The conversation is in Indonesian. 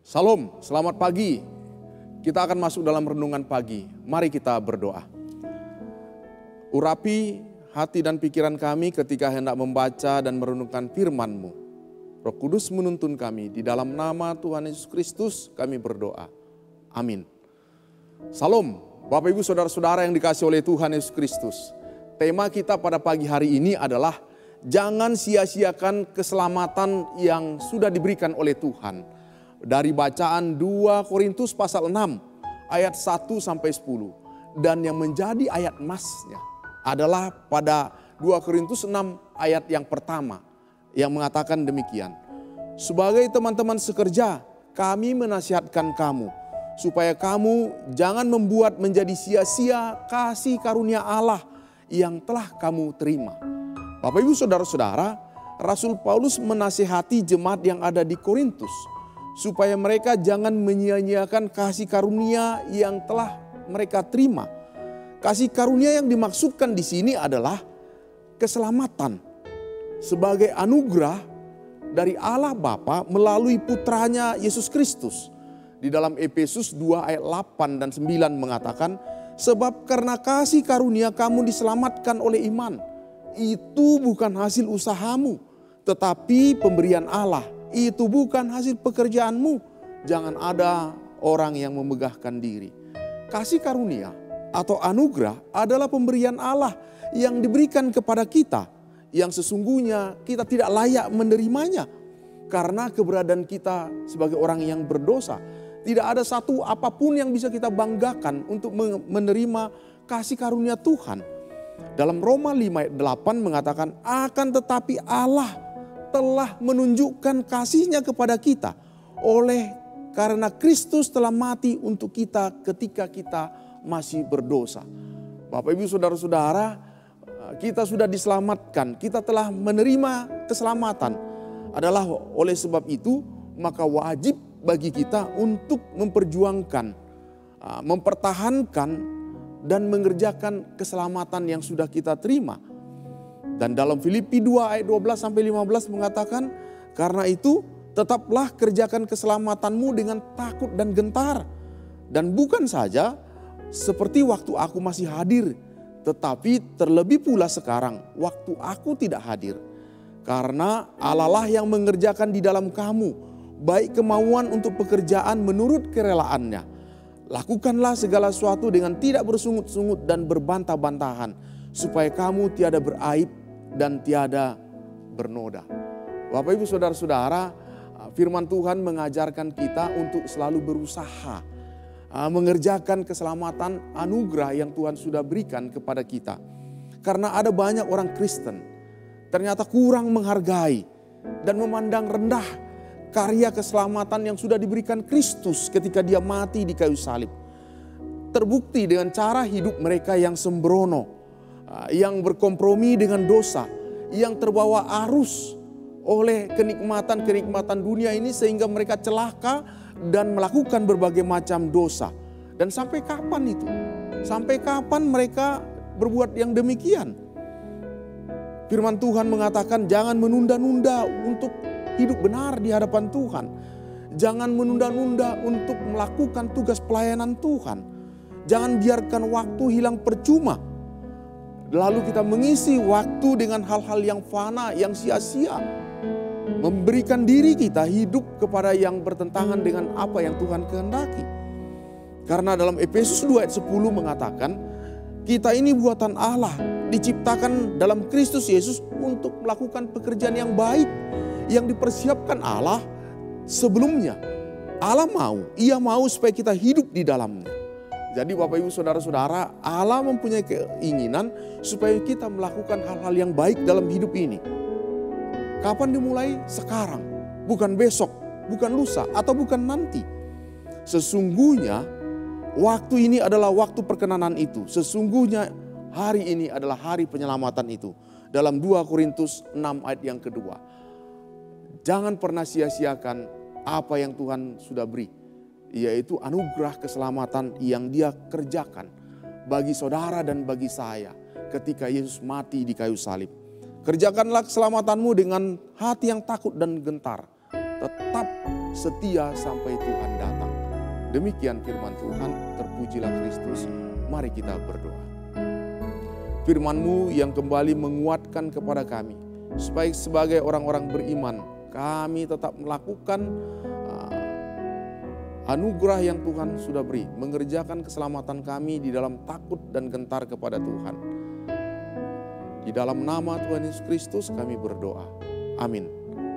Salam, selamat pagi. Kita akan masuk dalam renungan pagi. Mari kita berdoa. Urapi hati dan pikiran kami ketika hendak membaca dan merenungkan firman-Mu. Roh Kudus menuntun kami, di dalam nama Tuhan Yesus Kristus kami berdoa. Amin. Salam, Bapak Ibu Saudara-saudara yang dikasihi oleh Tuhan Yesus Kristus. Tema kita pada pagi hari ini adalah jangan sia-siakan keselamatan yang sudah diberikan oleh Tuhan. Dari bacaan 2 Korintus pasal 6 ayat 1 sampai 10. Dan yang menjadi ayat emasnya adalah pada 2 Korintus 6 ayat yang pertama yang mengatakan demikian. Sebagai teman-teman sekerja, kami menasihatkan kamu supaya kamu jangan membuat menjadi sia-sia kasih karunia Allah yang telah kamu terima. Bapak Ibu Saudara-saudara, Rasul Paulus menasihati jemaat yang ada di Korintus supaya mereka jangan menyia-nyiakan kasih karunia yang telah mereka terima. Kasih karunia yang dimaksudkan di sini adalah keselamatan sebagai anugerah dari Allah Bapa melalui putranya Yesus Kristus. Di dalam Efesus 2 ayat 8 dan 9 mengatakan, sebab karena kasih karunia kamu diselamatkan oleh iman. Itu bukan hasil usahamu, tetapi pemberian Allah. Itu bukan hasil pekerjaanmu. Jangan ada orang yang memegahkan diri. Kasih karunia atau anugerah adalah pemberian Allah yang diberikan kepada kita, yang sesungguhnya kita tidak layak menerimanya. Karena keberadaan kita sebagai orang yang berdosa, tidak ada satu apapun yang bisa kita banggakan untuk menerima kasih karunia Tuhan. Dalam Roma 5 ayat 8 mengatakan, akan tetapi Allah telah menunjukkan kasih-Nya kepada kita oleh karena Kristus telah mati untuk kita ketika kita masih berdosa. Bapak Ibu Saudara-saudara, kita sudah diselamatkan, kita telah menerima keselamatan. Adalah oleh sebab itu maka wajib bagi kita untuk memperjuangkan, mempertahankan dan mengerjakan keselamatan yang sudah kita terima. Dan dalam Filipi 2 ayat 12 sampai 15 mengatakan, karena itu tetaplah kerjakan keselamatanmu dengan takut dan gentar. Dan bukan saja seperti waktu aku masih hadir, tetapi terlebih pula sekarang waktu aku tidak hadir. Karena Allah lah yang mengerjakan di dalam kamu, baik kemauan untuk pekerjaan menurut kerelaannya. Lakukanlah segala sesuatu dengan tidak bersungut-sungut dan berbantah-bantahan, supaya kamu tiada beraib dan tiada bernoda. Bapak Ibu Saudara-saudara, firman Tuhan mengajarkan kita untuk selalu berusaha mengerjakan keselamatan anugerah yang Tuhan sudah berikan kepada kita. Karena ada banyak orang Kristen ternyata kurang menghargai dan memandang rendah karya keselamatan yang sudah diberikan Kristus ketika Dia mati di kayu salib. Terbukti dengan cara hidup mereka yang sembrono, yang berkompromi dengan dosa, yang terbawa arus oleh kenikmatan-kenikmatan dunia ini sehingga mereka celaka dan melakukan berbagai macam dosa. Dan sampai kapan itu? Sampai kapan mereka berbuat yang demikian? Firman Tuhan mengatakan jangan menunda-nunda untuk hidup benar di hadapan Tuhan. Jangan menunda-nunda untuk melakukan tugas pelayanan Tuhan. Jangan biarkan waktu hilang percuma. Lalu kita mengisi waktu dengan hal-hal yang fana, yang sia-sia. Memberikan diri kita hidup kepada yang bertentangan dengan apa yang Tuhan kehendaki. Karena dalam Efesus 2 ayat 10 mengatakan, kita ini buatan Allah, diciptakan dalam Kristus Yesus untuk melakukan pekerjaan yang baik, yang dipersiapkan Allah sebelumnya. Ia mau supaya kita hidup di dalamnya. Jadi Bapak Ibu Saudara-saudara, Allah mempunyai keinginan supaya kita melakukan hal-hal yang baik dalam hidup ini. Kapan dimulai? Sekarang, bukan besok, bukan lusa, atau bukan nanti. Sesungguhnya waktu ini adalah waktu perkenanan itu. Sesungguhnya hari ini adalah hari penyelamatan itu. Dalam 2 Korintus 6 ayat yang kedua. Jangan pernah sia-siakan apa yang Tuhan sudah beri, yaitu anugerah keselamatan yang Dia kerjakan bagi saudara dan bagi saya ketika Yesus mati di kayu salib. Kerjakanlah keselamatanmu dengan hati yang takut dan gentar. Tetap setia sampai Tuhan datang. Demikian firman Tuhan, terpujilah Kristus. Mari kita berdoa. Firman-Mu yang kembali menguatkan kepada kami, supaya sebagai orang-orang beriman, kami tetap melakukan anugerah yang Tuhan sudah beri, mengerjakan keselamatan kami di dalam takut dan gentar kepada Tuhan. Di dalam nama Tuhan Yesus Kristus kami berdoa. Amin.